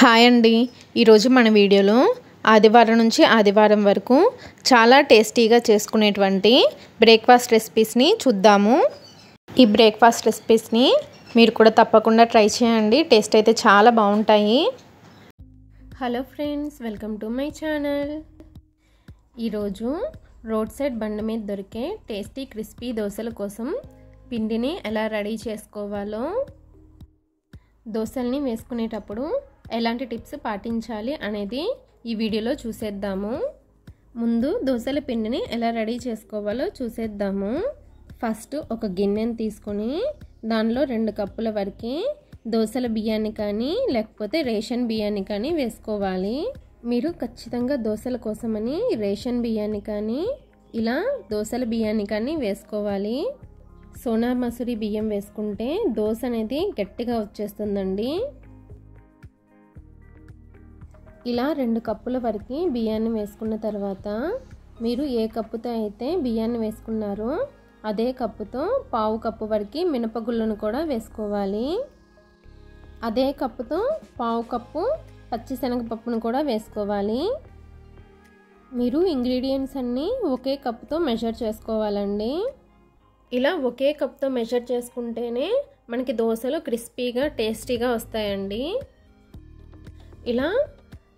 Hi అండి. ఈరోజు మన వీడియోలో ఆదివారం నుంచి ఆదివారం వరకు చాలా టేస్టీగా చేసుకునేటువంటి బ్రేక్ఫాస్ట్ రెసిపీస్ని చూద్దాము. ఈ బ్రేక్ఫాస్ట్ రెసిపీస్ని మీరు కూడా తప్పకుండా ట్రై చేయండి. టేస్ట్ అయితే చాలా బాగుంటాయి. Hello friends, welcome to my channel. ఈరోజు రోడ్ సైడ్ బండి మీద దొరికే టేస్టీ క్రిస్పీ దోశల కోసం పిండిని ఎలా రెడీ చేసుకోవాలో, దోశల్ని వేసుకునేటప్పుడు ఎలాంటి టిప్స్ పాటించాలి అనేది ఈ వీడియోలో చూసేద్దాము. ముందు దోశల పిండిని ఎలా రెడీ చేసుకోవాలో చూసేద్దాము. ఫస్ట్ ఒక గిన్నెని తీసుకొని దానిలో 2 కప్పుల వరకు దోశల బియ్యాన్ని కానీ లేకపోతే రేషన్ బియ్యాన్ని కానీ వేసుకోవాలి. మీరు ఖచ్చితంగా దోశల కోసమని రేషన్ బియ్యాన్ని కానీ ఇలా దోశల బియ్యాన్ని కానీ వేసుకోవాలి. సోనా మసూరి బియ్యం వేసుకుంటే దోశ అనేది గట్టిగా వచ్చేస్తుందండి. ఇలా 2 కప్పుల వరకు బియ్యాన్ని వేసుకున్న తర్వాత మీరు ఏ కప్పుతో అయితే బియ్యాన్ని వేసుకున్నారో అదే కప్పుతో 1/2 కప్పు వరకు మినపగుళ్ళను కూడా వేసుకోవాలి. అదే కప్పుతో 1/2 కప్పు పచ్చిశనగపప్పును కూడా వేసుకోవాలి. మీరు ఇంగ్రీడియంట్స్ అన్నీ ఒకే కప్పుతో మెజర్ చేసుకోవాలండి. ఇలా ఒకే కప్తో మెజర్ చేసుకుంటేనే మనకి దోశలు క్రిస్పీగా టేస్టీగా వస్తాయండి. ఇలా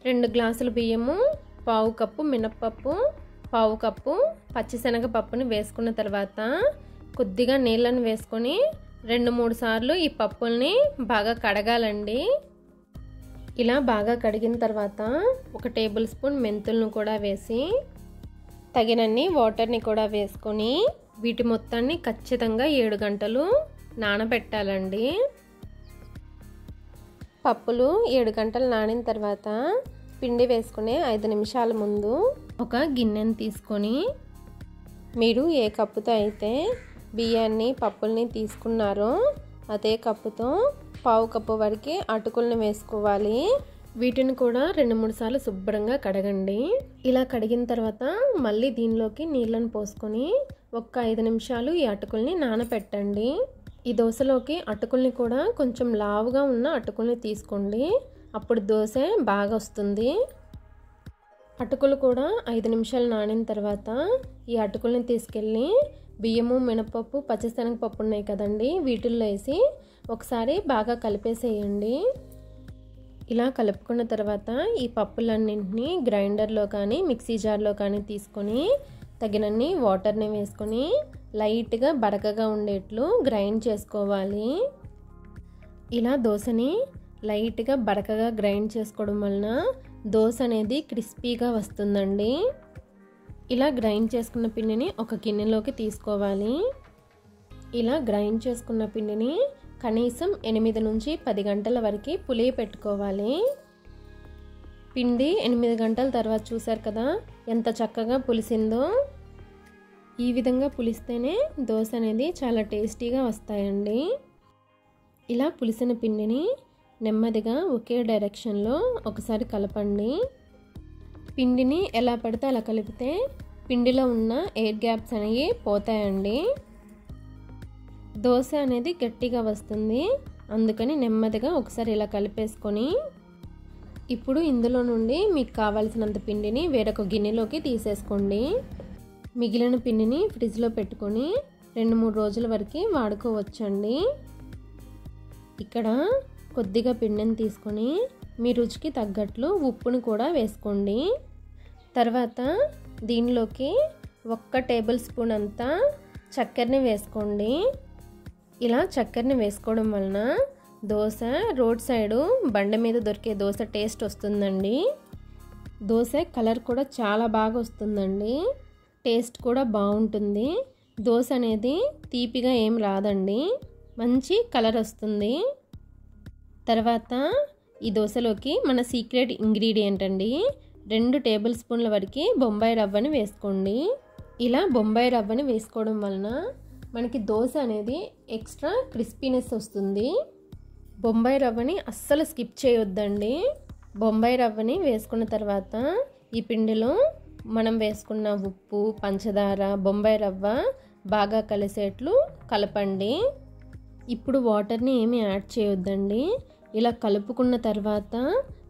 2 గ్లాసుల బియ్యము, 1/2 కప్పు మినప్పప్పు, 1/2 కప్పు పచ్చిశనగపప్పుని వేసుకున్న తర్వాత కొద్దిగా నీళ్ళని వేసుకొని 2-3 సార్లు ఈ పప్పుల్ని బాగా కడగాలండి. ఇలా బాగా కడిగిన తర్వాత 1 టేబుల్ స్పూన్ మెంతులను కూడా వేసి తగినన్ని వాటర్ని కూడా వేసుకొని వీటి మొత్తాన్ని ఖచ్చితంగా 7 గంటలు నానబెట్టాలండి. పప్పులు 7 గంటలు నానిన తర్వాత పిండి వేసుకునే 5 నిమిషాల ముందు ఒక గిన్నెని తీసుకొని మీరు ఏ కప్పుతో అయితే బియ్యాన్ని పప్పుల్ని తీసుకున్నారో అదే కప్పుతో 1/2 కప్పు వరకు అటుకులను వేసుకోవాలి. వీటిని కూడా 2-3 సార్లు శుభ్రంగా కడగండి. ఇలా కడిగిన తర్వాత మళ్ళీ దీనిలోకి నీళ్ళను పోసుకొని 5 నిమిషాలు ఈ అటుకుల్ని నానబెట్టండి. ఈ దోశలోకి అటుకుల్ని కూడా కొంచెం లావుగా ఉన్న అటుకుల్ని తీసుకోండి, అప్పుడు దోశ బాగా వస్తుంది. అటుకులు కూడా 5 నిమిషాలు నానిన తర్వాత ఈ అటుకుల్ని తీసుకెళ్ళి బియ్యము, మినపప్పు, పచ్చిశనగపప్పు ఉన్నాయి కదండి, వీటిల్లో వేసి ఒకసారి బాగా కలిపేసేయండి. ఇలా కలుపుకున్న తర్వాత ఈ పప్పులన్నింటినీ గ్రైండర్లో కానీ మిక్సీ జార్లో కానీ తీసుకొని తగినన్ని వాటర్ని వేసుకొని లైట్గా బరకగా ఉండేట్లు గ్రైండ్ చేసుకోవాలి. ఇలా దోశని లైట్గా బరకగా గ్రైండ్ చేసుకోవడం వలన దోశ అనేది క్రిస్పీగా వస్తుందండి. ఇలా గ్రైండ్ చేసుకున్న పిండిని ఒక గిన్నెలోకి తీసుకోవాలి. ఇలా గ్రైండ్ చేసుకున్న పిండిని కనీసం 8 నుంచి 10 గంటల వరకు పులియ పెట్టుకోవాలి. పిండి 8 గంటల తర్వాత చూసారు కదా ఎంత చక్కగా పులిసిందో. ఈ విధంగా పులిస్తేనే దోశ అనేది చాలా టేస్టీగా వస్తాయండి. ఇలా పులిసిన పిండిని నెమ్మదిగా ఒకే డైరెక్షన్లో ఒకసారి కలపండి. పిండిని ఎలా పడితే అలా కలిపితే పిండిలో ఉన్న ఎయిర్ గ్యాప్స్ అనేవి పోతాయండి. దోశ అనేది గట్టిగా వస్తుంది, అందుకని నెమ్మదిగా ఒకసారి ఇలా కలిపేసుకొని ఇప్పుడు ఇందులో నుండి మీకు కావాల్సినంత పిండిని వేరొక గిన్నెలోకి తీసేసుకోండి. మిగిలిన పిండిని ఫ్రిడ్జ్లో పెట్టుకొని 2-3 రోజుల వరకు వాడుకోవచ్చండి. ఇక్కడ కొద్దిగా పిండిని తీసుకొని మీ రుచికి తగ్గట్లు ఉప్పును కూడా వేసుకోండి. తర్వాత దీనిలోకి 1 టేబుల్ స్పూన్ అంతా చక్కెరని వేసుకోండి. ఇలా చక్కెరని వేసుకోవడం వలన దోశ రోడ్ సైడు బండి మీద దొరికే దోశ టేస్ట్ వస్తుందండి. దోశ కలర్ కూడా చాలా బాగా వస్తుందండి, టేస్ట్ కూడా బాగుంటుంది. దోశ అనేది తీపిగా ఏం రాదండి, మంచి కలర్ వస్తుంది. తర్వాత ఈ దోశలోకి మన సీక్రెట్ ఇంగ్రీడియంట్ అండి 2 టేబుల్ స్పూన్ల వరకు బొంబాయి రవ్వని వేసుకోండి. ఇలా బొంబాయి రవ్వని వేసుకోవడం వలన మనకి దోశ అనేది ఎక్స్ట్రా క్రిస్పీనెస్ వస్తుంది. బొంబాయి రవ్వని అస్సలు స్కిప్ చేయొద్దండి. బొంబాయి రవ్వని వేసుకున్న తర్వాత ఈ పిండిలో మనం వేసుకున్న ఉప్పు, పంచదార, బొంబాయి రవ్వ బాగా కలిసేట్లు కలపండి. ఇప్పుడు వాటర్ని ఏమీ యాడ్ చేయొద్దండి. ఇలా కలుపుకున్న తర్వాత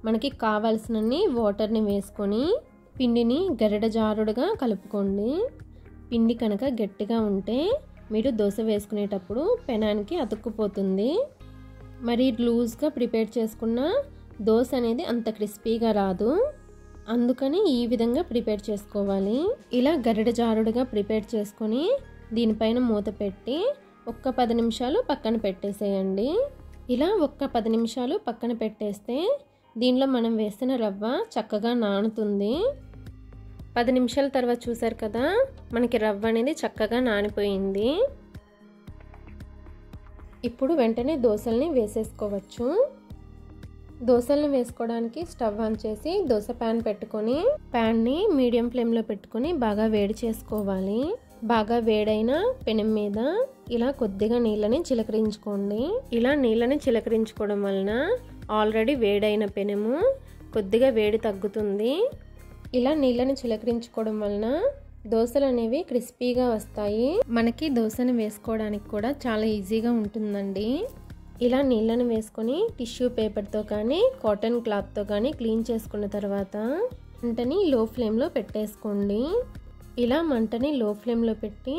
మనకి కావాల్సినన్ని వాటర్ని వేసుకొని పిండిని గరిట జారుడుగా కలుపుకోండి. పిండి కనుక గట్టిగా ఉంటే మీరు దోశ వేసుకునేటప్పుడు పెనానికి అతుక్కుపోతుంది. మరి లూజ్గా ప్రిపేర్ చేసుకున్న దోశ అనేది అంత క్రిస్పీగా రాదు. అందుకని ఈ విధంగా ప్రిపేర్ చేసుకోవాలి. ఇలా గరిట జారుడుగా ప్రిపేర్ చేసుకొని దీనిపైన మూత పెట్టి ఒక్క 10 నిమిషాలు పక్కన పెట్టేసేయండి. ఇలా ఒక్క 10 నిమిషాలు పక్కన పెట్టేస్తే దీనిలో మనం వేసిన రవ్వ చక్కగా నానుతుంది. 10 నిమిషాల తర్వాత చూసారు కదా, మనకి రవ్వ అనేది చక్కగా నానిపోయింది. ఇప్పుడు వెంటనే దోశల్ని వేసేసుకోవచ్చు. దోశలను వేసుకోవడానికి స్టవ్ ఆన్ చేసి దోశ ప్యాన్ పెట్టుకొని ప్యాన్ని మీడియం ఫ్లేమ్లో పెట్టుకొని బాగా వేడి చేసుకోవాలి. బాగా వేడైన పెనం మీద ఇలా కొద్దిగా నీళ్ళని చిలకరించుకోండి. ఇలా నీళ్ళని చిలకరించుకోవడం వలన ఆల్రెడీ వేడైన పెనము కొద్దిగా వేడి తగ్గుతుంది. ఇలా నీళ్ళని చిలకరించుకోవడం వలన దోశలు అనేవి క్రిస్పీగా వస్తాయి. మనకి దోశను వేసుకోవడానికి కూడా చాలా ఈజీగా ఉంటుందండి. ఇలా నీళ్ళను వేసుకొని టిష్యూ పేపర్తో కానీ కాటన్ క్లాత్తో కానీ క్లీన్ చేసుకున్న తర్వాత మంటని లో ఫ్లేమ్లో పెట్టేసుకోండి. ఇలా మంటని లో ఫ్లేమ్లో పెట్టి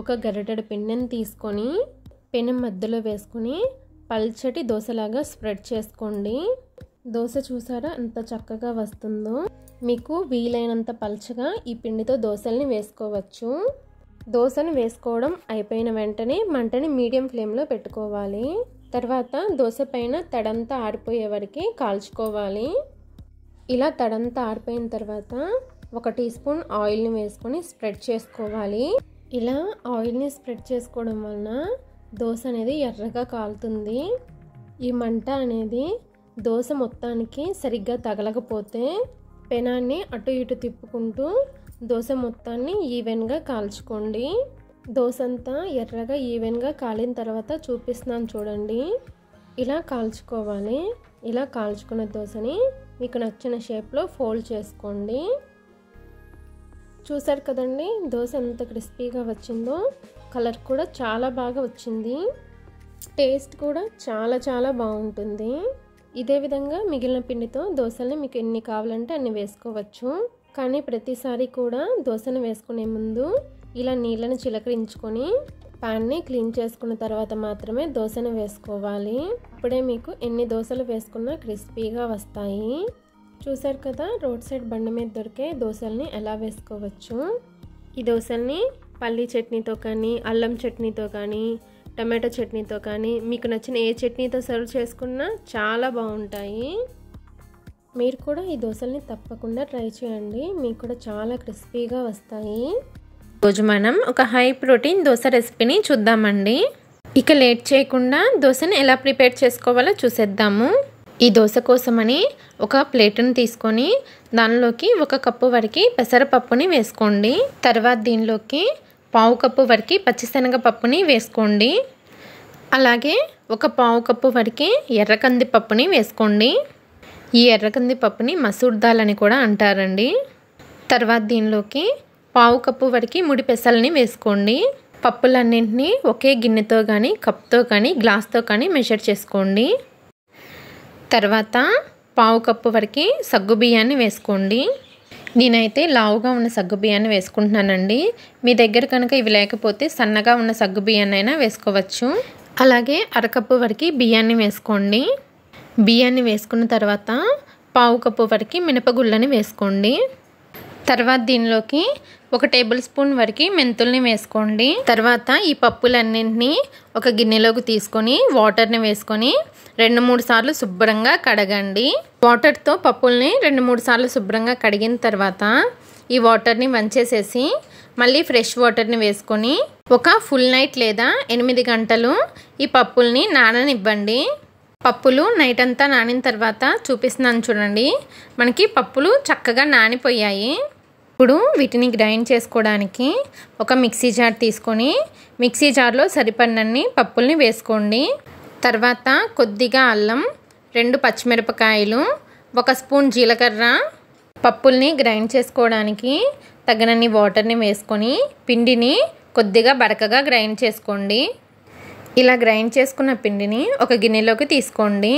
ఒక గరిటెడు పిండిని తీసుకొని పెనం మధ్యలో వేసుకొని పల్చటి దోశలాగా స్ప్రెడ్ చేసుకోండి. దోశ చూసారా ఎంత చక్కగా వస్తుందో. మీకు వీలైనంత పల్చగా ఈ పిండితో దోశల్ని వేసుకోవచ్చు. దోశను వేసుకోవడం అయిపోయిన వెంటనే మంటని మీడియం ఫ్లేమ్లో పెట్టుకోవాలి. తర్వాత దోశ పైన తడంతా ఆరిపోయే వరకు కాల్చుకోవాలి. ఇలా తడంతా ఆరిపోయిన తర్వాత 1 టీ స్పూన్ ఆయిల్ని వేసుకొని స్ప్రెడ్ చేసుకోవాలి. ఇలా ఆయిల్ని స్ప్రెడ్ చేసుకోవడం వలన దోశ అనేది ఎర్రగా కాలుతుంది. ఈ మంట అనేది దోశ మొత్తానికి సరిగ్గా తగలకపోతే పెనాన్ని అటు ఇటు తిప్పుకుంటూ దోశ మొత్తాన్ని ఈవెన్గా కాల్చుకోండి. దోశ అంతా ఎర్రగా ఈవెన్గా కాలిన తర్వాత చూపిస్తున్నాను చూడండి. ఇలా కాల్చుకోవాలి. ఇలా కాల్చుకున్న దోశని మీకు నచ్చిన షేప్లో ఫోల్డ్ చేసుకోండి. చూసారు కదండి దోశ ఎంత క్రిస్పీగా వచ్చిందో. కలర్ కూడా చాలా బాగా వచ్చింది. టేస్ట్ కూడా చాలా బాగుంటుంది. ఇదే విధంగా మిగిలిన పిండితో దోశల్ని మీకు ఎన్ని కావాలంటే అన్ని వేసుకోవచ్చు. కానీ ప్రతిసారి కూడా దోశను వేసుకునే ముందు ఇలా నీళ్ళని చిలకరించుకొని ప్యాన్ని క్లీన్ చేసుకున్న తర్వాత మాత్రమే దోశను వేసుకోవాలి. అప్పుడే మీకు ఎన్ని దోశలు వేసుకున్నా క్రిస్పీగా వస్తాయి. చూసారు కదా రోడ్ సైడ్ బండి మీద దొరికే దోశల్ని ఎలా వేసుకోవచ్చు. ఈ దోశల్ని పల్లీ చట్నీతో కానీ అల్లం చట్నీతో కానీ టమాటో చట్నీతో కానీ మీకు నచ్చిన ఏ చట్నీతో సర్వ్ చేసుకున్నా చాలా బాగుంటాయి. మీరు కూడా ఈ దోశల్ని తప్పకుండా ట్రై చేయండి. మీకు కూడా చాలా క్రిస్పీగా వస్తాయి. రోజు మనం ఒక హై ప్రోటీన్ దోశ రెసిపీని చూద్దామండి. ఇక లేట్ చేయకుండా దోశని ఎలా ప్రిపేర్ చేసుకోవాలో చూసేద్దాము. ఈ దోశ కోసమని ఒక ప్లేట్ని తీసుకొని దానిలోకి 1 కప్పు వరకు పెసరపప్పుని వేసుకోండి. తర్వాత దీనిలోకి 1/2 కప్పు వరకు పచ్చిశనగపప్పుని వేసుకోండి. అలాగే 1/4 కప్పు వరకు ఎర్రకందిపప్పుని వేసుకోండి. ఈ ఎర్రకందిపప్పుని మసూర్ దాల్ అని కూడా అంటారండి. తర్వాత దీనిలోకి 1/4 కప్పు వరకు ముడి పెసల్ని వేసుకోండి. పప్పులన్నింటినీ ఒకే గిన్నెతో కానీ కప్తో కానీ గ్లాస్తో కానీ మెజర్ చేసుకోండి. తర్వాత 1/4 కప్పు వరకు సగ్గుబియ్యాన్ని వేసుకోండి. నేనైతే లావుగా ఉన్న సగ్గుబియ్యాన్ని వేసుకుంటున్నానండి. మీ దగ్గర కనుక ఇవి లేకపోతే సన్నగా ఉన్న సగ్గుబియ్యాన్ని అయినా వేసుకోవచ్చు. అలాగే 1/2 కప్పు వరకు బియ్యాన్ని వేసుకోండి. బియ్యాన్ని వేసుకున్న తర్వాత 1/4 కప్పు వరకు మినపగుళ్ళని వేసుకోండి. తర్వాత దీనిలోకి 1 టేబుల్ స్పూన్ వరకు మెంతుల్ని వేసుకోండి. తర్వాత ఈ పప్పులన్నింటినీ ఒక గిన్నెలోకి తీసుకొని వాటర్ని వేసుకొని 2-3 సార్లు శుభ్రంగా కడగండి. వాటర్తో పప్పుల్ని 2-3 సార్లు శుభ్రంగా కడిగిన తర్వాత ఈ వాటర్ని వంచేసేసి మళ్ళీ ఫ్రెష్ వాటర్ని వేసుకొని ఒక ఫుల్ నైట్ లేదా 8 గంటలు ఈ పప్పుల్ని నాననివ్వండి. పప్పులు నైట్ అంతా నానిన తర్వాత చూపిస్తున్నాను చూడండి. మనకి పప్పులు చక్కగా నానిపోయాయి. ఇప్పుడు వీటిని గ్రైండ్ చేసుకోవడానికి ఒక మిక్సీ జార్ తీసుకొని మిక్సీ జార్లో సరిపడినన్ని పప్పుల్ని వేసుకోండి. తర్వాత కొద్దిగా అల్లం, 2 పచ్చిమిరపకాయలు, 1 స్పూన్ జీలకర్ర, పప్పుల్ని గ్రైండ్ చేసుకోవడానికి తగినన్ని వాటర్ని వేసుకొని పిండిని కొద్దిగా బరకగా గ్రైండ్ చేసుకోండి. ఇలా గ్రైండ్ చేసుకున్న పిండిని ఒక గిన్నెలోకి తీసుకోండి.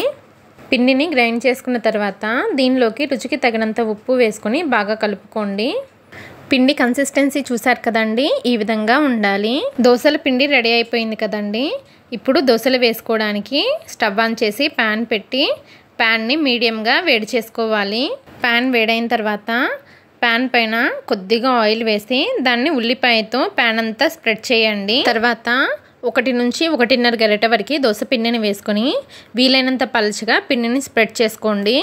పిండిని గ్రైండ్ చేసుకున్న తర్వాత దీనిలోకి రుచికి తగినంత ఉప్పు వేసుకొని బాగా కలుపుకోండి. పిండి కన్సిస్టెన్సీ చూసారు కదండి, ఈ విధంగా ఉండాలి. దోసల పిండి రెడీ అయిపోయింది కదండి. ఇప్పుడు దోసలు వేసుకోవడానికి స్టవ్ ఆన్ చేసి ప్యాన్ పెట్టి ప్యాన్ని మీడియంగా వేడి చేసుకోవాలి. ప్యాన్ వేడైన తర్వాత ప్యాన్ పైన కొద్దిగా ఆయిల్ వేసి దాన్ని ఉల్లిపాయతో ప్యాన్ అంతా స్ప్రెడ్ చేయండి. తర్వాత 1 నుంచి 1.5 గరిటె వరకు దోస పిండిని వేసుకొని వీలైనంత పలుచగా పిండిని స్ప్రెడ్ చేసుకోండి.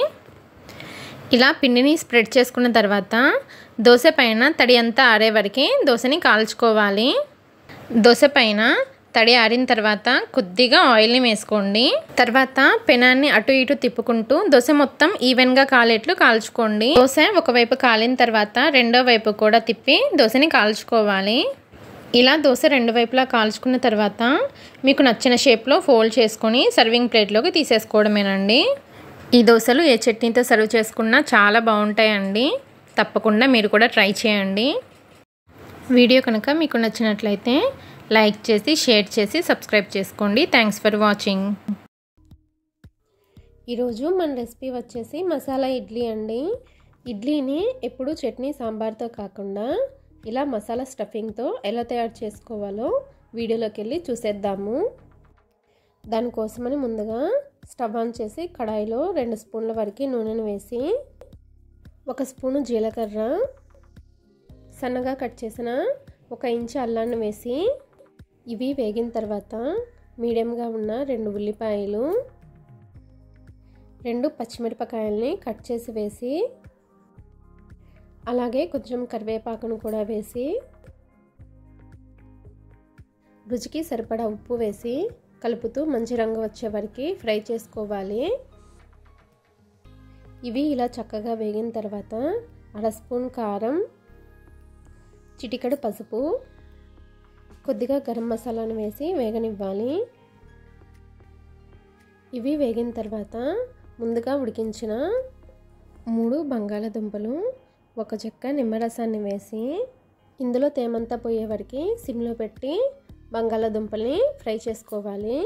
ఇలా పిండిని స్ప్రెడ్ చేసుకున్న తర్వాత దోస పైన తడి అంతా ఆరే వరకు దోసని కాల్చుకోవాలి. దోస పైన తడి ఆరిన తర్వాత కొద్దిగా ఆయిల్ని వేసుకోండి. తర్వాత పెనాన్ని అటు ఇటు తిప్పుకుంటూ దోస మొత్తం ఈవెన్గా కాలేట్లు కాల్చుకోండి. దోస ఒకవైపు కాలిన తర్వాత రెండో వైపు కూడా తిప్పి దోసని కాల్చుకోవాలి. ఇలా దోస 2 వైపులా కాల్చుకున్న తర్వాత మీకు నచ్చిన షేప్లో ఫోల్డ్ చేసుకొని సర్వింగ్ ప్లేట్లోకి తీసేసుకోవడమేనండి. ఈ దోసలు ఏ చట్నీతో సర్వ్ చేసుకున్నా చాలా బాగుంటాయండి. తప్పకుండా మీరు కూడా ట్రై చేయండి. వీడియో కనుక మీకు నచ్చినట్లయితే లైక్ చేసి షేర్ చేసి సబ్స్క్రైబ్ చేసుకోండి. Thanks for watching. ఈరోజు మన రెసిపీ వచ్చేసి మసాలా ఇడ్లీ అండి. ఇడ్లీని ఎప్పుడు చట్నీ సాంబార్తో కాకుండా ఇలా మసాలా స్టఫింగ్తో ఎలా తయారు చేసుకోవాలో వీడియోలోకి వెళ్ళి చూసేద్దాము. దానికోసమని ముందుగా స్టవ్ ఆన్ చేసి కడాయిలో 2 స్పూన్ల వరకు నూనెను వేసి 1 స్పూను జీలకర్ర, సన్నగా కట్ చేసిన 1 ఇంచు అల్లాన్ని వేసి ఇవి వేగిన తర్వాత మీడియంగా ఉన్న 2 ఉల్లిపాయలు, 2 పచ్చిమిరపకాయల్ని కట్ చేసి వేసి అలాగే కొంచెం కరివేపాకును కూడా వేసి రుచికి సరిపడా ఉప్పు వేసి కలుపుతూ మంచి రంగు వచ్చే వరకు ఫ్రై చేసుకోవాలి. ఇవి ఇలా చక్కగా వేగిన తర్వాత 1/2 స్పూన్ కారం, చిటికెడు పసుపు, కొద్దిగా గరం మసాలాను వేసి వేగనివ్వాలి. ఇవి వేగిన తర్వాత ముందుగా ఉడికించిన 3 బంగాళాదుంపలు, 1 చెక్క నిమ్మరసాన్ని వేసి ఇందులో తేమంతా పోయే వరకు సిమ్లో పెట్టి బంగాళాదుంపల్ని ఫ్రై చేసుకోవాలి.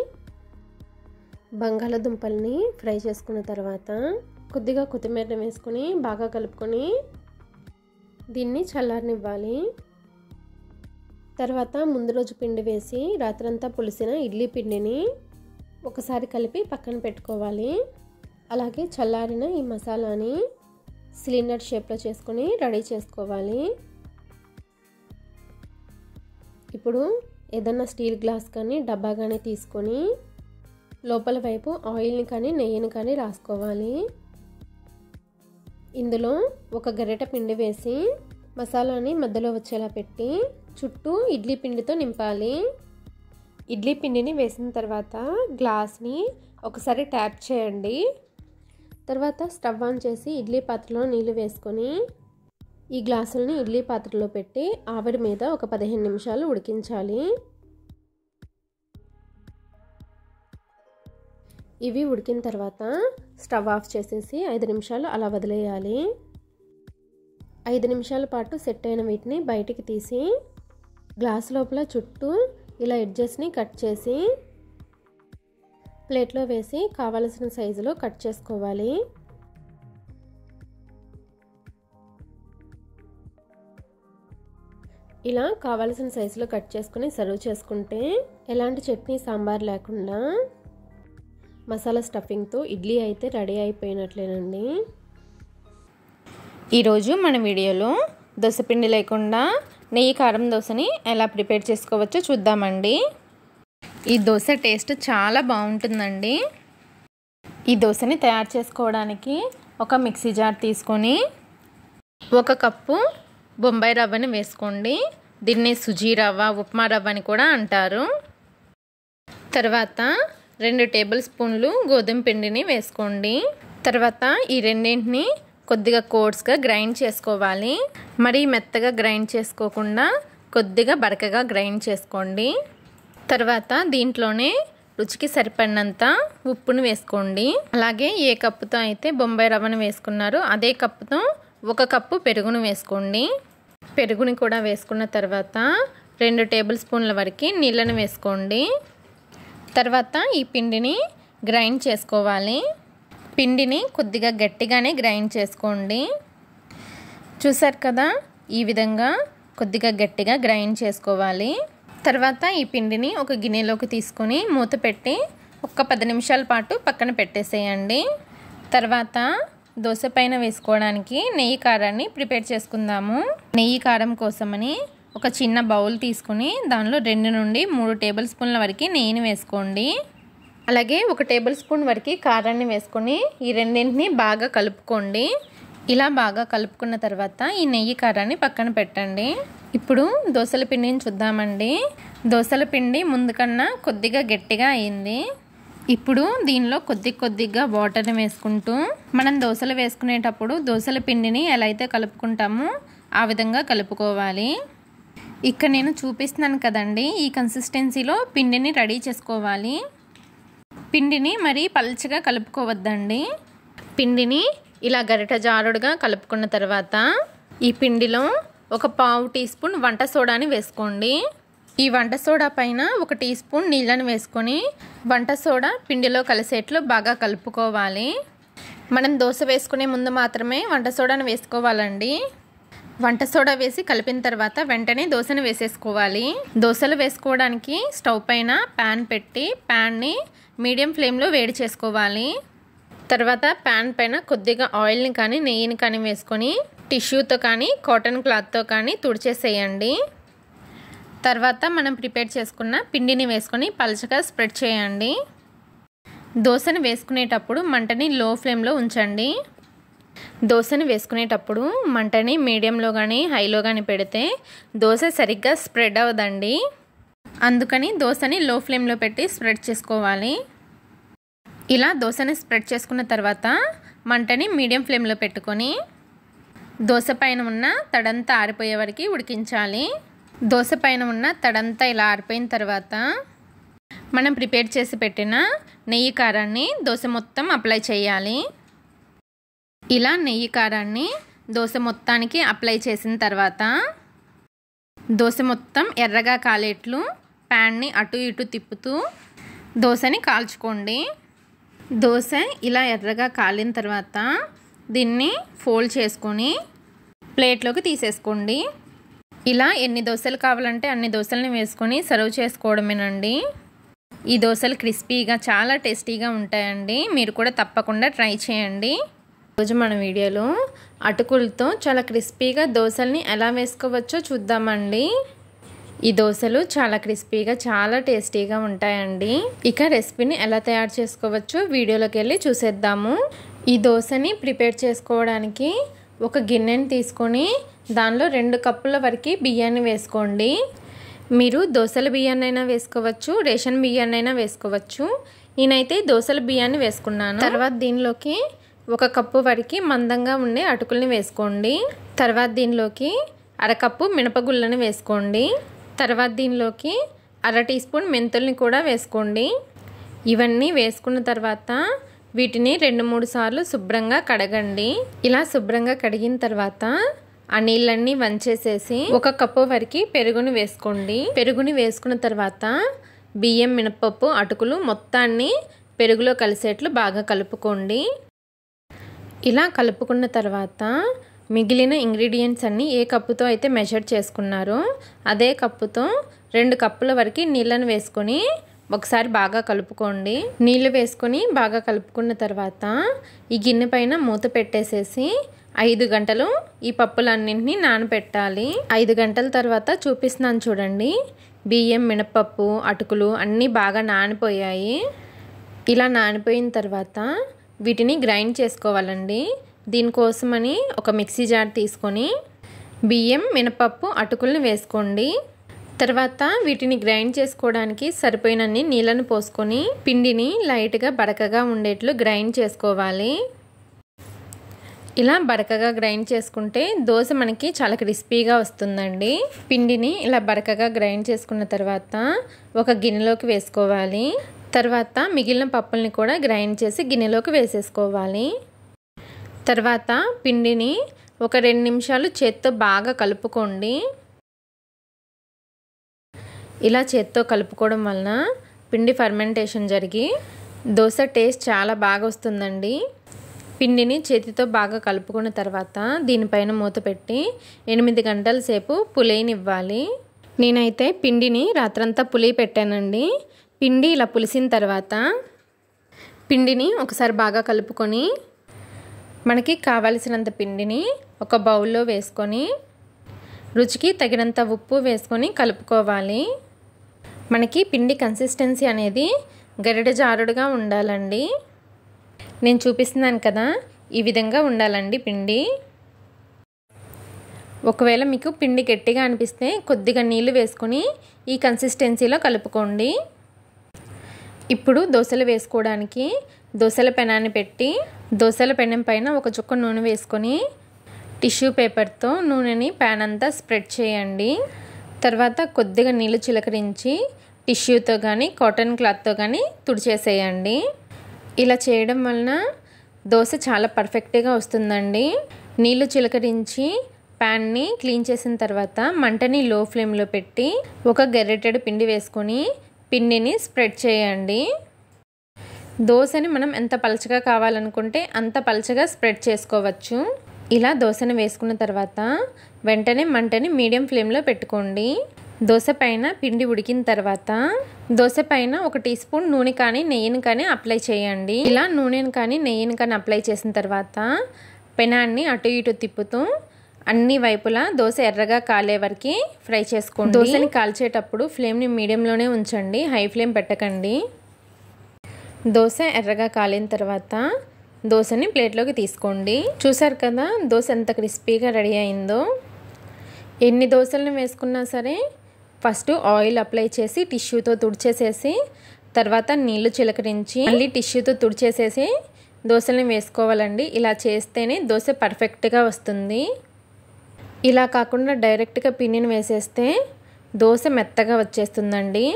బంగాళాదుంపల్ని ఫ్రై చేసుకున్న తర్వాత కొద్దిగా కొత్తిమీరని వేసుకొని బాగా కలుపుకొని దీన్ని చల్లారనివ్వాలి. తర్వాత ముందు రోజు పిండి వేసి రాత్రంతా పులిసిన ఇడ్లీ పిండిని ఒకసారి కలిపి పక్కన పెట్టుకోవాలి. అలాగే చల్లారిన ఈ మసాలాని సిలిండర్ షేప్లో చేసుకొని రెడీ చేసుకోవాలి. ఇప్పుడు ఏదన్నా స్టీల్ గ్లాస్ కానీ డబ్బా కానీ తీసుకొని లోపల వైపు ఆయిల్ని కానీ నెయ్యిని కానీ రాసుకోవాలి. ఇందులో 1 గరిటె పిండి వేసి మసాలాని మధ్యలో వచ్చేలా పెట్టి చుట్టూ ఇడ్లీ పిండితో నింపాలి. ఇడ్లీ పిండిని వేసిన తర్వాత గ్లాస్ని ఒకసారి ట్యాప్ చేయండి. తర్వాత స్టవ్ ఆన్ చేసి ఇడ్లీ పాత్రలో నీళ్లు వేసుకొని ఈ గ్లాసులని ఇడ్లీ పాత్రలో పెట్టి ఆవిరి మీద ఒక 15 నిమిషాలు ఉడికించాలి. ఇవి ఉడికిన తర్వాత స్టవ్ ఆఫ్ చేసేసి 5 నిమిషాలు అలా వదిలేయాలి. 5 నిమిషాల పాటు సెట్ అయిన వీటిని బయటికి తీసి గ్లాస్ లోపల చుట్టూ ఇలా ఎడ్జెస్ని కట్ చేసి ప్లేట్లో వేసి కావలసిన సైజులో కట్ చేసుకోవాలి. ఇలా కావలసిన సైజులో కట్ చేసుకుని సర్వ్ చేసుకుంటే ఎలాంటి చట్నీ సాంబార్ లేకుండా మసాలా స్టఫింగ్తో ఇడ్లీ అయితే రెడీ అయిపోయినట్లేనండి. ఈరోజు మన వీడియోలో దోసపిండి లేకుండా నెయ్యి కారం దోశని ఎలా ప్రిపేర్ చేసుకోవచ్చో చూద్దామండి. ఈ దోశ టేస్ట్ చాలా బాగుంటుందండి. ఈ దోశని తయారు చేసుకోవడానికి ఒక మిక్సీ జార్ తీసుకొని 1 కప్పు బొంబాయి రవ్వని వేసుకోండి. దీన్ని సుజీ రవ్వ, ఉప్మా రవ్వ అని కూడా అంటారు. తర్వాత 2 టేబుల్ స్పూన్లు గోధుమ పిండిని వేసుకోండి. తర్వాత ఈ రెండింటిని కొద్దిగా కోర్స్గా గ్రైండ్ చేసుకోవాలి. మరీ మెత్తగా గ్రైండ్ చేసుకోకుండా కొద్దిగా బరకగా గ్రైండ్ చేసుకోండి. తర్వాత దీంట్లోనే రుచికి సరిపడినంత ఉప్పును వేసుకోండి. అలాగే ఏ కప్పుతో అయితే బొంబాయి రవ్వను వేసుకున్నారో అదే కప్పుతో 1 కప్పు పెరుగును వేసుకోండి. పెరుగుని కూడా వేసుకున్న తర్వాత 2 టేబుల్ స్పూన్ల వరకు నీళ్ళను వేసుకోండి. తర్వాత ఈ పిండిని గ్రైండ్ చేసుకోవాలి. పిండిని కొద్దిగా గట్టిగానే గ్రైండ్ చేసుకోండి. చూసారు కదా, ఈ విధంగా కొద్దిగా గట్టిగా గ్రైండ్ చేసుకోవాలి. తర్వాత ఈ పిండిని ఒక గిన్నెలోకి తీసుకొని మూత పెట్టి ఒక 10 నిమిషాల పాటు పక్కన పెట్టేసేయండి. తర్వాత దోశ పైన వేసుకోవడానికి నెయ్యి కారాన్ని ప్రిపేర్ చేసుకుందాము. నెయ్యి కారం కోసమని ఒక చిన్న బౌల్ తీసుకుని దానిలో 2 నుండి 3 టేబుల్ స్పూన్ల వరకు నెయ్యిని వేసుకోండి. అలాగే 1 టేబుల్ స్పూన్ వరకు కారాన్ని వేసుకొని ఈ రెండింటిని బాగా కలుపుకోండి. ఇలా బాగా కలుపుకున్న తర్వాత ఈ నెయ్యి కారాన్ని పక్కన పెట్టండి. ఇప్పుడు దోశల పిండిని చూద్దామండి. దోశల పిండి ముందు కన్నా కొద్దిగా గట్టిగా అయింది. ఇప్పుడు దీనిలో కొద్దిగా వాటర్ని వేసుకుంటూ మనం దోశలు వేసుకునేటప్పుడు దోశల పిండిని ఎలా అయితే కలుపుకుంటామో ఆ విధంగా కలుపుకోవాలి. ఇక్కడ నేను చూపిస్తున్నాను కదండి, ఈ కన్సిస్టెన్సీలో పిండిని రెడీ చేసుకోవాలి. పిండిని మరీ పల్చగా కలుపుకోవద్దండి. పిండిని ఇలా గరిట జారుడుగా కలుపుకున్న తర్వాత ఈ పిండిలో ఒక 1/2 టీ స్పూన్ వంట సోడాని వేసుకోండి. ఈ వంట సోడా పైన 1 టీ స్పూన్ నీళ్ళని వేసుకొని వంట సోడా పిండిలో కలిసేట్లు బాగా కలుపుకోవాలి. మనం దోశ వేసుకునే ముందు మాత్రమే వంట సోడాను వేసుకోవాలండి. వంట సోడా వేసి కలిపిన తర్వాత వెంటనే దోశను వేసేసుకోవాలి. దోశలు వేసుకోవడానికి స్టవ్ పైన ప్యాన్ పెట్టి ప్యాన్ని మీడియం ఫ్లేమ్లో వేడి చేసుకోవాలి. తర్వాత ప్యాన్ పైన కొద్దిగా ఆయిల్ని కానీ నెయ్యిని కానీ వేసుకొని టిష్యూతో కానీ కాటన్ క్లాత్తో కానీ తుడిచేసేయండి. తర్వాత మనం ప్రిపేర్ చేసుకున్న పిండిని వేసుకొని పలచగా స్ప్రెడ్ చేయండి. దోశను వేసుకునేటప్పుడు మంటని లో ఫ్లేమ్లో ఉంచండి. దోశను వేసుకునేటప్పుడు మంటని మీడియంలో కానీ హైలో కానీ పెడితే దోశ సరిగ్గా స్ప్రెడ్ అవ్వదండి. అందుకని దోశని లో ఫ్లేమ్లో పెట్టి స్ప్రెడ్ చేసుకోవాలి. ఇలా దోశని స్ప్రెడ్ చేసుకున్న తర్వాత మంటని మీడియం ఫ్లేమ్లో పెట్టుకొని దోశ పైన ఉన్న తడంతా ఆరిపోయే వరకు ఉడికించాలి. దోశ పైన ఉన్న తడంతా ఇలా ఆరిపోయిన తర్వాత మనం ప్రిపేర్ చేసి పెట్టిన నెయ్యి కారాన్ని దోశ మొత్తం అప్లై చేయాలి. ఇలా నెయ్యి కారాన్ని దోశ మొత్తానికి అప్లై చేసిన తర్వాత దోశ మొత్తం ఎర్రగా కాలేట్లు ప్యాన్ని అటు ఇటు తిప్పుతూ దోశని కాల్చుకోండి. దోశ ఇలా ఎర్రగా కాలిన తర్వాత దీన్ని ఫోల్డ్ చేసుకొని ప్లేట్లోకి తీసేసుకోండి. ఇలా ఎన్ని దోశలు కావాలంటే అన్ని దోశలని వేసుకొని సర్వ్ చేసుకోవడమేనండి. ఈ దోశలు క్రిస్పీగా చాలా టేస్టీగా ఉంటాయండి. మీరు కూడా తప్పకుండా ట్రై చేయండి. ఈరోజు మన వీడియోలో అటుకులతో చాలా క్రిస్పీగా దోశల్ని ఎలా వేసుకోవచ్చో చూద్దామండి. ఈ దోశలు చాలా క్రిస్పీగా చాలా టేస్టీగా ఉంటాయండి. ఇక రెసిపీని ఎలా తయారు చేసుకోవచ్చో వీడియోలోకి వెళ్ళి చూసేద్దాము. ఈ దోశని ప్రిపేర్ చేసుకోవడానికి ఒక గిన్నెని తీసుకొని దానిలో 2 కప్పుల వరకు బియ్యాన్ని వేసుకోండి. మీరు దోశల బియ్యాన్ని అయినా వేసుకోవచ్చు, రేషన్ బియ్యాన్ని అయినా వేసుకోవచ్చు. నేనైతే దోశల బియ్యాన్ని వేసుకున్నాను. తర్వాత దీనిలోకి 1 కప్పు వరకు మందంగా ఉండే అటుకుల్ని వేసుకోండి. తర్వాత దీనిలోకి 1/2 కప్పు మినపగుళ్ళని వేసుకోండి. తర్వాత దీనిలోకి 1/2 టీ స్పూన్ మెంతుల్ని కూడా వేసుకోండి. ఇవన్నీ వేసుకున్న తర్వాత వీటిని 2-3 సార్లు శుభ్రంగా కడగండి. ఇలా శుభ్రంగా కడిగిన తర్వాత ఆ నీళ్ళన్నీ వంచేసేసి 1 కప్పు వరకు పెరుగుని వేసుకోండి. పెరుగుని వేసుకున్న తర్వాత బియ్యం, మినపప్పు, అటుకులు మొత్తాన్ని పెరుగులో కలిసేట్లు బాగా కలుపుకోండి. ఇలా కలుపుకున్న తర్వాత మిగిలిన ఇంగ్రీడియంట్స్ అన్నీ ఏ కప్పుతో అయితే మెజర్ చేసుకున్నారో అదే కప్పుతో 2 కప్పుల వరకు నీళ్ళను వేసుకొని ఒకసారి బాగా కలుపుకోండి. నీళ్ళు వేసుకొని బాగా కలుపుకున్న తర్వాత ఈ గిన్నె పైన మూత పెట్టేసేసి 5 గంటలు ఈ పప్పులన్నింటినీ నానబెట్టాలి. 5 గంటల తర్వాత చూపిస్తున్నాను చూడండి. బియ్యం, మినపప్పు, అటుకులు అన్నీ బాగా నానిపోయాయి. ఇలా నానిపోయిన తర్వాత వీటిని గ్రైండ్ చేసుకోవాలండి. దీనికోసమని ఒక మిక్సీ జార్ తీసుకొని బియ్యం, మినపప్పు, అటుకుల్ని వేసుకోండి. తర్వాత వీటిని గ్రైండ్ చేసుకోవడానికి సరిపోయినన్ని నీళ్ళను పోసుకొని పిండిని లైట్గా బరకగా ఉండేట్లు గ్రైండ్ చేసుకోవాలి. ఇలా బరకగా గ్రైండ్ చేసుకుంటే దోశ మనకి చాలా క్రిస్పీగా వస్తుందండి. పిండిని ఇలా బరకగా గ్రైండ్ చేసుకున్న తర్వాత ఒక గిన్నెలోకి వేసుకోవాలి. తర్వాత మిగిలిన పప్పుల్ని కూడా గ్రైండ్ చేసి గిన్నెలోకి వేసేసుకోవాలి. తర్వాత పిండిని ఒక 2 నిమిషాలు చేత్తో బాగా కలుపుకోండి. ఇలా చేత్తో కలుపుకోవడం వలన పిండి ఫర్మెంటేషన్ జరిగి దోశ టేస్ట్ చాలా బాగా వస్తుందండి. పిండిని చేతితో బాగా కలుపుకున్న తర్వాత దీనిపైన మూత పెట్టి 8 గంటల సేపు పులియనివ్వాలి. నేనైతే పిండిని రాత్రంతా పులియ పెట్టానండి. పిండి ఇలా పులిసిన తర్వాత పిండిని ఒకసారి బాగా కలుపుకొని మనకి కావలసినంత పిండిని ఒక బౌల్లో వేసుకొని రుచికి తగినంత ఉప్పు వేసుకొని కలుపుకోవాలి. మనకి పిండి కన్సిస్టెన్సీ అనేది గరిటె జారుడుగా ఉండాలండి. నేను చూపిస్తున్నాను కదా, ఈ విధంగా ఉండాలండి పిండి. ఒకవేళ మీకు పిండి గట్టిగా అనిపిస్తే కొద్దిగా నీళ్లు వేసుకొని ఈ కన్సిస్టెన్సీలో కలుపుకోండి. ఇప్పుడు దోశలు వేసుకోవడానికి దోశల పెనాన్ని పెట్టి దోశల పెనం పైన ఒక చుక్క నూనె వేసుకొని టిష్యూ పేపర్తో నూనెని ప్యాన్ అంతా స్ప్రెడ్ చేయండి. తర్వాత కొద్దిగా నీళ్లు చిలకరించి టిష్యూతో కానీ కాటన్ క్లాత్తో కానీ తుడిచేసేయండి. ఇలా చేయడం వలన దోశ చాలా పర్ఫెక్ట్గా వస్తుందండి. నీళ్లు చిలకరించి ప్యాన్ని క్లీన్ చేసిన తర్వాత మంటని లో ఫ్లేమ్లో పెట్టి ఒక గరిటెడు పిండి వేసుకొని పిండిని స్ప్రెడ్ చేయండి. దోశని మనం ఎంత పలచగా కావాలనుకుంటే అంత పలచగా స్ప్రెడ్ చేసుకోవచ్చు. ఇలా దోశను వేసుకున్న తర్వాత వెంటనే మంటని మీడియం ఫ్లేమ్లో పెట్టుకోండి. దోశ పైన పిండి ఉడికిన తర్వాత దోశ పైన 1 టీ స్పూన్ నూనె కానీ నెయ్యిని కానీ అప్లై చేయండి. ఇలా నూనెని కానీ నెయ్యిని కానీ అప్లై చేసిన తర్వాత పెనాన్ని అటు ఇటు తిప్పుతూ అన్ని వైపులా దోశ ఎర్రగా కాలే వరకు ఫ్రై చేసుకోండి. దోశని కాల్చేటప్పుడు ఫ్లేమ్ని మీడియంలోనే ఉంచండి, హై ఫ్లేమ్ పెట్టకండి. దోశ ఎర్రగా కాలిన తర్వాత దోశని ప్లేట్లోకి తీసుకోండి. చూసారు కదా దోశ ఎంత క్రిస్పీగా రెడీ అయిందో. ఎన్ని దోశలను వేసుకున్నా సరే ఫస్ట్ ఆయిల్ అప్లై చేసి టిష్యూతో తుడిచేసేసి తర్వాత నీళ్లు చిలకరించి మళ్ళీ టిష్యూతో తుడిచేసేసి దోశలను వేసుకోవాలండి. ఇలా చేస్తేనే దోశ పర్ఫెక్ట్గా వస్తుంది. ఇలా కాకుండా డైరెక్ట్గా పిండిని వేసేస్తే దోశ మెత్తగా వచ్చేస్తుందండి.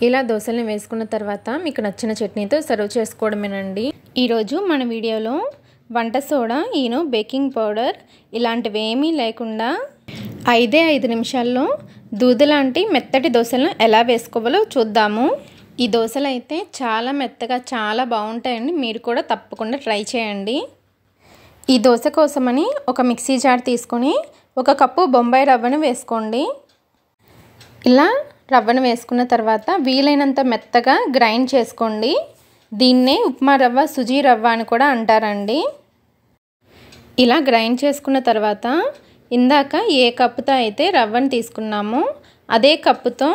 ఇలా దోశలను వేసుకున్న తర్వాత మీకు నచ్చిన చట్నీతో సర్వ్ చేసుకోవడమేనండి. ఈరోజు మన వీడియోలో వంట సోడా, ఈనో, బేకింగ్ పౌడర్ ఇలాంటివి ఏమీ లేకుండా 5 నిమిషాల్లో దూదలాంటి మెత్తటి దోశలను ఎలా వేసుకోవాలో చూద్దాము. ఈ దోశలు అయితే చాలా మెత్తగా చాలా బాగుంటాయండి. మీరు కూడా తప్పకుండా ట్రై చేయండి. ఈ దోశ కోసమని ఒక మిక్సీ జార్ తీసుకొని 1 కప్పు బొంబాయి రవ్వను వేసుకోండి. ఇలా రవ్వను వేసుకున్న తర్వాత వీలైనంత మెత్తగా గ్రైండ్ చేసుకోండి. దీన్నే ఉప్మా రవ్వ, సుజీ రవ్వ అని కూడా అంటారండి. ఇలా గ్రైండ్ చేసుకున్న తర్వాత ఇందాక ఏ కప్పుతో అయితే రవ్వను తీసుకున్నామో అదే కప్పుతో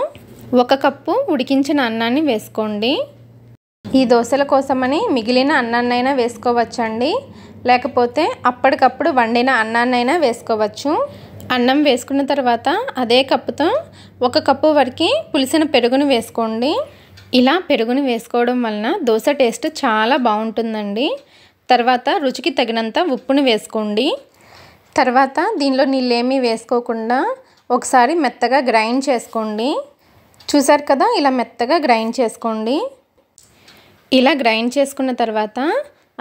1 కప్పు ఉడికించిన అన్నాన్ని వేసుకోండి. ఈ దోశల కోసమని మిగిలిన అన్నాన్నైనా వేసుకోవచ్చండి, లేకపోతే అప్పటికప్పుడు వండిన అన్నాన్నైనా వేసుకోవచ్చు. అన్నం వేసుకున్న తర్వాత అదే కప్పుతో 1 కప్పు వరకు పులిసిన పెరుగును వేసుకోండి. ఇలా పెరుగును వేసుకోవడం వలన దోశ టేస్ట్ చాలా బాగుంటుందండి. తర్వాత రుచికి తగినంత ఉప్పును వేసుకోండి. తర్వాత దీనిలో నీళ్ళేమీ వేసుకోకుండా ఒకసారి మెత్తగా గ్రైండ్ చేసుకోండి. చూసారు కదా, ఇలా మెత్తగా గ్రైండ్ చేసుకోండి. ఇలా గ్రైండ్ చేసుకున్న తర్వాత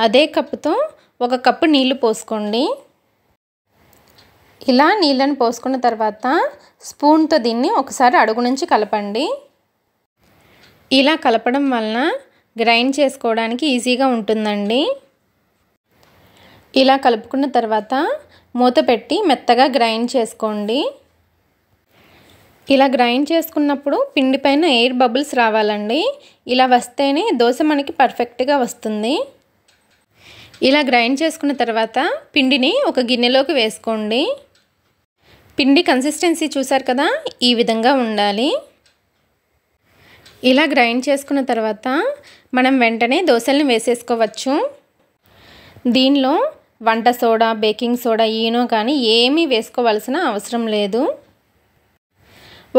అదే కప్పుతో 1 కప్పు నీళ్లు పోసుకోండి. ఇలా నీళ్ళను పోసుకున్న తర్వాత స్పూన్తో దీన్ని ఒకసారి అడుగు నుంచి కలపండి. ఇలా కలపడం వలన గ్రైండ్ చేసుకోవడానికి ఈజీగా ఉంటుందండి. ఇలా కలుపుకున్న తర్వాత మూత పెట్టి మెత్తగా గ్రైండ్ చేసుకోండి. ఇలా గ్రైండ్ చేసుకున్నప్పుడు పిండి పైన ఎయిర్ బబుల్స్ రావాలండి. ఇలా వస్తేనే దోశ మనకి పర్ఫెక్ట్గా వస్తుంది. ఇలా గ్రైండ్ చేసుకున్న తర్వాత పిండిని ఒక గిన్నెలోకి వేసుకోండి. పిండి కన్సిస్టెన్సీ చూసారు కదా, ఈ విధంగా ఉండాలి. ఇలా గ్రైండ్ చేసుకున్న తర్వాత మనం వెంటనే దోశల్ని వేసేసుకోవచ్చు. దీనిలో వంట సోడా, బేకింగ్ సోడా, ఈనో కానీ ఏమీ వేసుకోవాల్సిన అవసరం లేదు.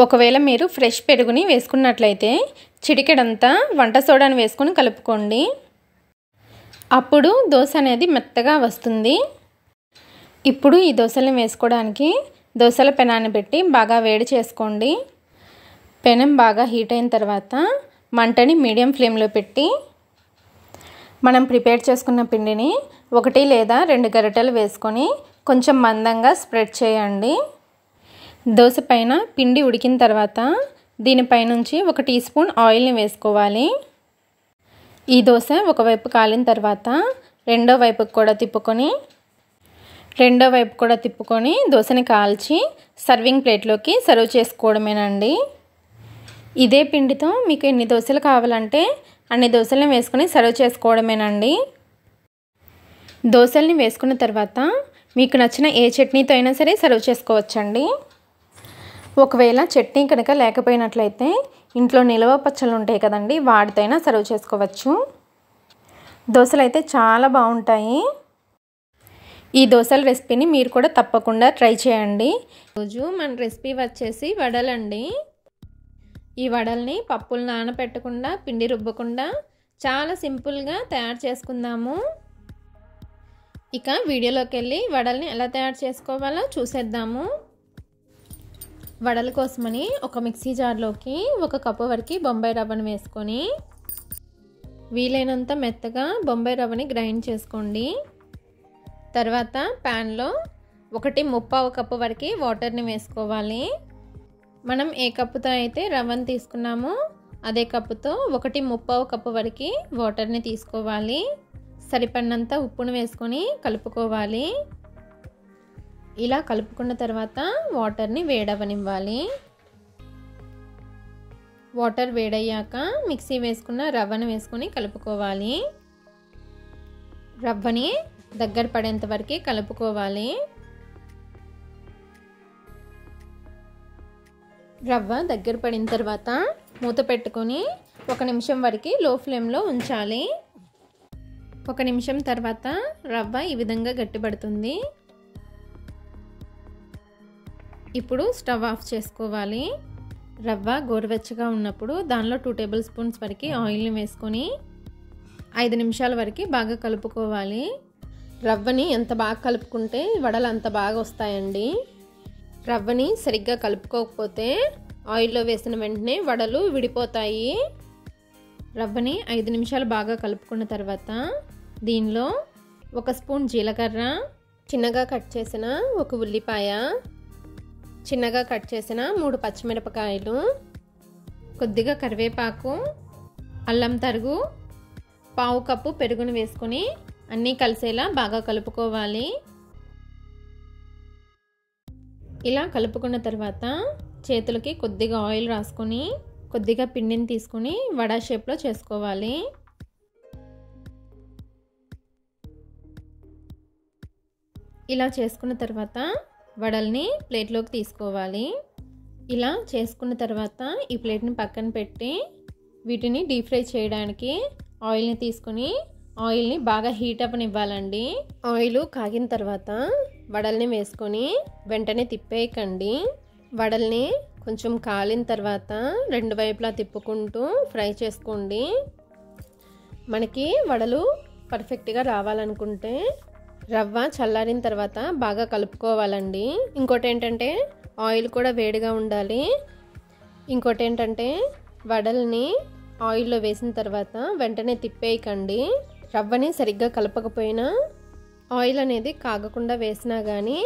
ఒకవేళ మీరు ఫ్రెష్ పెరుగుని వేసుకున్నట్లయితే చిటికెడంతా వంట సోడాని వేసుకొని కలుపుకోండి. అప్పుడు దోశ అనేది మెత్తగా వస్తుంది. ఇప్పుడు ఈ దోశల్ని వేసుకోవడానికి దోశల పెనాన్ని పెట్టి బాగా వేడి చేసుకోండి. పెనం బాగా హీట్ అయిన తర్వాత మంటని మీడియం ఫ్లేమ్లో పెట్టి మనం ప్రిపేర్ చేసుకున్న పిండిని 1 లేదా 2 గరిటెలు వేసుకొని కొంచెం మందంగా స్ప్రెడ్ చేయండి. దోశ పైన పిండి ఉడికిన తర్వాత దీనిపైనుంచి 1 టీ స్పూన్ ఆయిల్ని వేసుకోవాలి. ఈ దోశ ఒకవైపు కాలిన తర్వాత రెండో వైపుకు కూడా తిప్పుకొని దోశని కాల్చి సర్వింగ్ ప్లేట్లోకి సర్వ్ చేసుకోవడమేనండి. ఇదే పిండితో మీకు ఎన్ని దోశలు కావాలంటే అన్ని దోశలను వేసుకొని సర్వ్ చేసుకోవడమేనండి. దోశల్ని వేసుకున్న తర్వాత మీకు నచ్చిన ఏ చట్నీతో అయినా సరే సర్వ్ చేసుకోవచ్చండి. ఒకవేళ చట్నీ కనుక లేకపోయినట్లయితే ఇంట్లో నిలవ పచ్చళ్ళు ఉంటాయి కదండి, వాటితో అయినా సర్వ్ చేసుకోవచ్చు. దోశలు అయితే చాలా బాగుంటాయి. ఈ దోశల రెసిపీని మీరు కూడా తప్పకుండా ట్రై చేయండి. రోజు మన రెసిపీ వచ్చేసి వడలండి. ఈ వడల్ని పప్పులు నానబెట్టకుండా, పిండి రుబ్బకుండా చాలా సింపుల్గా తయారు చేసుకుందాము. ఇక వీడియోలోకి వెళ్ళి వడల్ని ఎలా తయారు చేసుకోవాలో చూసేద్దాము. వడల కోసమని ఒక మిక్సీ జార్లోకి 1 కప్పు వరకు బొంబాయి రవ్వను వేసుకొని వీలైనంత మెత్తగా బొంబాయి రవ్వని గ్రైండ్ చేసుకోండి. తర్వాత ప్యాన్లో 1/3 కప్పు వరకు వాటర్ని వేసుకోవాలి. మనం ఏ కప్పుతో అయితే రవ్వను తీసుకున్నామో అదే కప్పుతో 1/3 కప్పు వరకు వాటర్ని తీసుకోవాలి. సరిపడినంత ఉప్పును వేసుకొని కలుపుకోవాలి. ఇలా కలుపుకున్న తర్వాత వాటర్ని వేడవనివ్వాలి. వాటర్ వేడయ్యాక మిక్సీ వేసుకున్న రవ్వను వేసుకొని కలుపుకోవాలి. రవ్వని దగ్గర పడేంత వరకు కలుపుకోవాలి. రవ్వ దగ్గర పడిన తర్వాత మూత పెట్టుకొని 1 నిమిషం వరకు లో ఫ్లేమ్లో ఉంచాలి. 1 నిమిషం తర్వాత రవ్వ ఈ విధంగా గట్టిపడుతుంది. ఇప్పుడు స్టవ్ ఆఫ్ చేసుకోవాలి. రవ్వ గోరువెచ్చగా ఉన్నప్పుడు దానిలో 2 టేబుల్ స్పూన్స్ వరకు ఆయిల్ని వేసుకొని 5 నిమిషాల వరకు బాగా కలుపుకోవాలి. రవ్వని ఎంత బాగా కలుపుకుంటే వడలు అంత బాగా వస్తాయండి. రవ్వని సరిగ్గా కలుపుకోకపోతే ఆయిల్లో వేసిన వెంటనే వడలు విడిపోతాయి. రవ్వని 5 నిమిషాలు బాగా కలుపుకున్న తర్వాత దీనిలో 1 స్పూన్ జీలకర్ర, చిన్నగా కట్ చేసిన 1 ఉల్లిపాయ, చిన్నగా కట్ చేసిన 3 పచ్చిమిరపకాయలు, కొద్దిగా కరివేపాకు, అల్లం తరుగు, 1/2 కప్పు పెరుగును వేసుకొని అన్నీ కలిసేలా బాగా కలుపుకోవాలి. ఇలా కలుపుకున్న తర్వాత చేతులకి కొద్దిగా ఆయిల్ రాసుకొని కొద్దిగా పిండిని తీసుకొని వడ షేప్లో చేసుకోవాలి. ఇలా చేసుకున్న తర్వాత వడల్ని ప్లేట్లోకి తీసుకోవాలి. ఇలా చేసుకున్న తర్వాత ఈ ప్లేట్ని పక్కన పెట్టి వీటిని డీప్ ఫ్రై చేయడానికి ఆయిల్ని తీసుకొని ఆయిల్ని బాగా హీట్ అవ్వనివ్వాలండి. ఆయిల్ కాగిన తర్వాత వడల్ని వేసుకొని వెంటనే తిప్పేయకండి. వడల్ని కొంచెం కాలిన తర్వాత 2 వైపులా తిప్పుకుంటూ ఫ్రై చేసుకోండి. మనకి వడలు పర్ఫెక్ట్గా రావాలనుకుంటే రవ్వ చల్లారిన తర్వాత బాగా కలుపుకోవాలండి. ఇంకోటి ఏంటంటే ఆయిల్ కూడా వేడిగా ఉండాలి. ఇంకోటి ఏంటంటే వడల్ని ఆయిల్లో వేసిన తర్వాత వెంటనే తిప్పేయకండి. రవ్వని సరిగ్గా కలపకపోయినా ఆయిల్ అనేది కాగకుండా వేసినా కానీ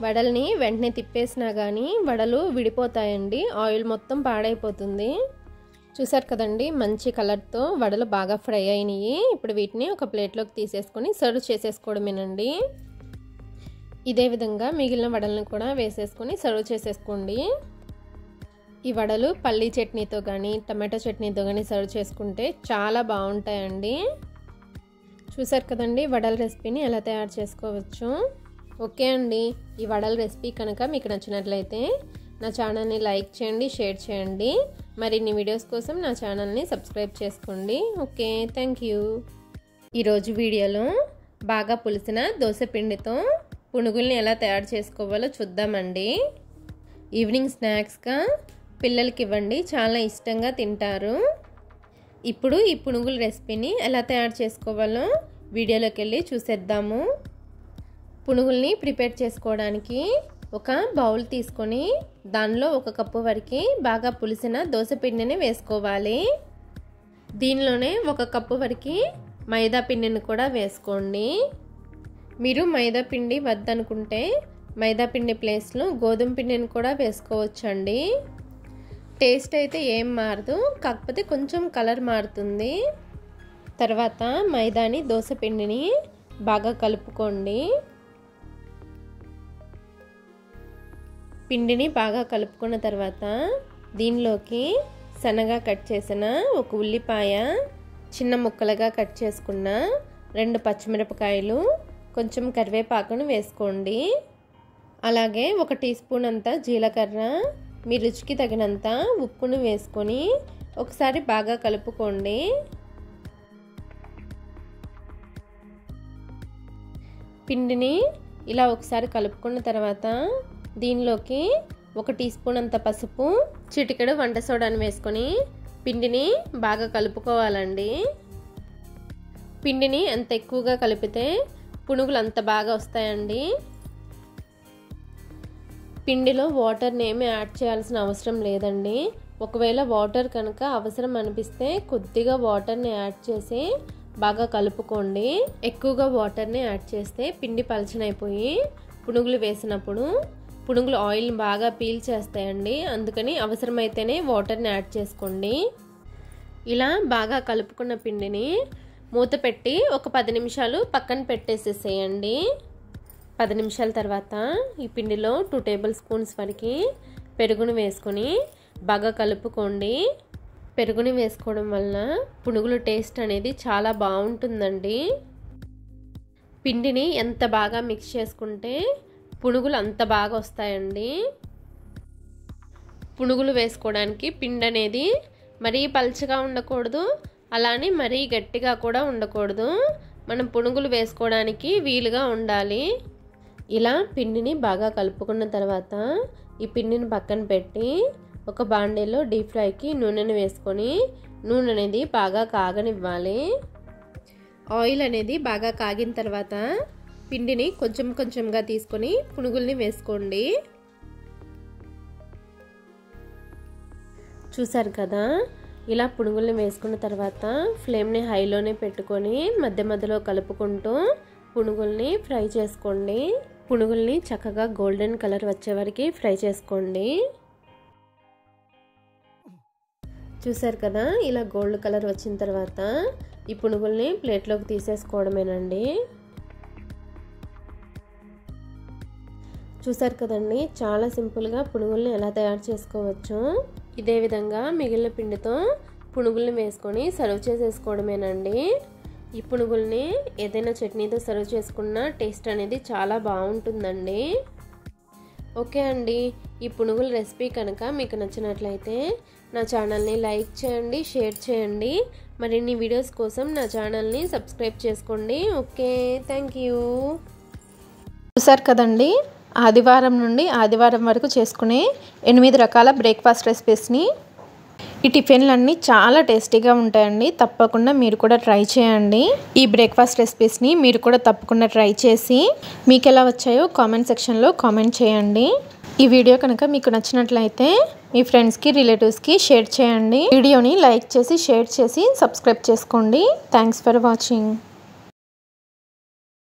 వడల్ని వెంటనే తిప్పేసినా కానీ వడలు విడిపోతాయండి. ఆయిల్ మొత్తం పాడైపోతుంది. చూసారు కదండి, మంచి కలర్తో వడలు బాగా ఫ్రై అయినాయి. ఇప్పుడు వీటిని ఒక ప్లేట్లోకి తీసేసుకొని సర్వ్ చేసేసుకోవడమేనండి. ఇదే విధంగా మిగిలిన వడలను కూడా వేసేసుకొని సర్వ్ చేసేసుకోండి. ఈ వడలు పల్లీ చట్నీతో కానీ టమాటో చట్నీతో కానీ సర్వ్ చేసుకుంటే చాలా బాగుంటాయండి. చూసారు కదండి వడల రెసిపీని ఎలా తయారు చేసుకోవచ్చు. ఓకే అండి, ఈ వడల రెసిపీ కనుక మీకు నచ్చినట్లయితే నా ఛానల్ని లైక్ చేయండి, షేర్ చేయండి. మరిన్ని వీడియోస్ కోసం నా ఛానల్ని సబ్స్క్రైబ్ చేసుకోండి. Okay, thank you. ఈరోజు వీడియోలో బాగా పులిసిన దోశ పిండితో పునుగుల్ని ఎలా తయారు చేసుకోవాలో చూద్దామండి. ఈవినింగ్ స్నాక్స్గా పిల్లలకి ఇవ్వండి, చాలా ఇష్టంగా తింటారు. ఇప్పుడు ఈ పునుగుల రెసిపీని ఎలా తయారు చేసుకోవాలో వీడియోలోకి వెళ్ళి చూసేద్దాము. పునుగుల్ని ప్రిపేర్ చేసుకోవడానికి ఒక బౌల్ తీసుకొని దానిలో 1 కప్పు వరకు బాగా పులిసిన దోశ పిండిని వేసుకోవాలి. దీనిలోనే 1 కప్పు వరకు మైదా పిండిని కూడా వేసుకోండి. మీరు మైదా పిండి వద్దనుకుంటే మైదా పిండి ప్లేస్లో గోధుమ పిండిని కూడా వేసుకోవచ్చండి. టేస్ట్ అయితే ఏం మారదు, కాకపోతే కొంచెం కలర్ మారుతుంది. తర్వాత మైదాని దోశ పిండిని బాగా కలుపుకోండి. పిండిని బాగా కలుపుకున్న తర్వాత దీనిలోకి సన్నగా కట్ చేసిన ఒక ఉల్లిపాయ, చిన్న ముక్కలుగా కట్ చేసుకున్న 2 పచ్చిమిరపకాయలు, కొంచెం కరివేపాకును వేసుకోండి. అలాగే 1 టీ స్పూన్ అంత జీలకర్ర, మీ రుచికి తగినంత ఉప్పును వేసుకొని ఒకసారి బాగా కలుపుకోండి. పిండిని ఇలా ఒకసారి కలుపుకున్న తర్వాత దీనిలోకి 1 టీ స్పూన్ అంత పసుపు, చిటికెడు వంట సోడాను వేసుకొని పిండిని బాగా కలుపుకోవాలండి. పిండిని ఎంత ఎక్కువగా కలిపితే పునుగులు అంత బాగా వస్తాయండి. పిండిలో వాటర్ని ఏమీ యాడ్ చేయాల్సిన అవసరం లేదండి. ఒకవేళ వాటర్ కనుక అవసరం అనిపిస్తే కొద్దిగా వాటర్ని యాడ్ చేసి బాగా కలుపుకోండి. ఎక్కువగా వాటర్ని యాడ్ చేస్తే పిండి పలచనైపోయి పునుగులు వేసినప్పుడు పునుగులు ఆయిల్ని బాగా పీల్ చేస్తాయండి. అందుకని అవసరమైతేనే వాటర్ని యాడ్ చేసుకోండి. ఇలా బాగా కలుపుకున్న పిండిని మూత పెట్టి ఒక 10 నిమిషాలు పక్కన పెట్టేసేసేయండి. 10 నిమిషాల తర్వాత ఈ పిండిలో 2 టేబుల్ స్పూన్స్ వరకు పెరుగును వేసుకొని బాగా కలుపుకోండి. పెరుగుని వేసుకోవడం వల్ల పునుగులు టేస్ట్ అనేది చాలా బాగుంటుందండి. పిండిని ఎంత బాగా మిక్స్ చేసుకుంటే పునుగులు అంత బాగా వస్తాయండి. పునుగులు వేసుకోవడానికి పిండి అనేది మరీ పల్చగా ఉండకూడదు, అలానే మరీ గట్టిగా కూడా ఉండకూడదు. మనం పునుగులు వేసుకోవడానికి వీలుగా ఉండాలి. ఇలా పిండిని బాగా కలుపుకున్న తర్వాత ఈ పిండిని పక్కన పెట్టి ఒక బాండీలో డీప్ ఫ్రైకి నూనెను వేసుకొని నూనె అనేది బాగా కాగనివ్వాలి. ఆయిల్ అనేది బాగా కాగిన తర్వాత పిండిని కొంచెం కొంచెంగా తీసుకొని పునుగుల్ని వేసుకోండి. చూసారు కదా, ఇలా పునుగుల్ని వేసుకున్న తర్వాత ఫ్లేమ్ని హైలోనే పెట్టుకొని మధ్య మధ్యలో కలుపుకుంటూ పునుగుల్ని ఫ్రై చేసుకోండి. పునుగుల్ని చక్కగా గోల్డెన్ కలర్ వచ్చే వరకు ఫ్రై చేసుకోండి. చూసారు కదా, ఇలా గోల్డ్ కలర్ వచ్చిన తర్వాత ఈ పునుగుల్ని ప్లేట్లోకి తీసేసుకోవడమేనండి. చూసారు కదండి, చాలా సింపుల్గా పునుగుల్ని ఎలా తయారు చేసుకోవచ్చు. ఇదే విధంగా మిగిలిన పిండితో పునుగుల్ని వేసుకొని సర్వ్ చేసేసుకోవడమేనండి. ఈ పునుగుల్ని ఏదైనా చట్నీతో సర్వ్ చేసుకున్న టేస్ట్ అనేది చాలా బాగుంటుందండి. ఓకే అండి, ఈ పునుగుల రెసిపీ కనుక మీకు నచ్చినట్లయితే నా ఛానల్ని లైక్ చేయండి, షేర్ చేయండి. మరిన్ని వీడియోస్ కోసం నా ఛానల్ని సబ్స్క్రైబ్ చేసుకోండి. Okay, thank you. చూసారు కదండి, ఆదివారం నుండి ఆదివారం వరకు చేసుకునే 8 రకాల బ్రేక్ఫాస్ట్ రెసిపీస్ని. ఈ టిఫిన్లన్నీ చాలా టేస్టీగా ఉంటాయండి. తప్పకుండా మీరు కూడా ట్రై చేయండి. ఈ బ్రేక్ఫాస్ట్ రెసిపీస్ని మీరు కూడా తప్పకుండా ట్రై చేసి మీకు ఎలా వచ్చాయో కామెంట్ సెక్షన్లో కామెంట్ చేయండి. ఈ వీడియో కనుక మీకు నచ్చినట్లయితే మీ ఫ్రెండ్స్కి, రిలేటివ్స్కి షేర్ చేయండి. వీడియోని లైక్ చేసి, షేర్ చేసి, సబ్స్క్రైబ్ చేసుకోండి. Thanks for watching.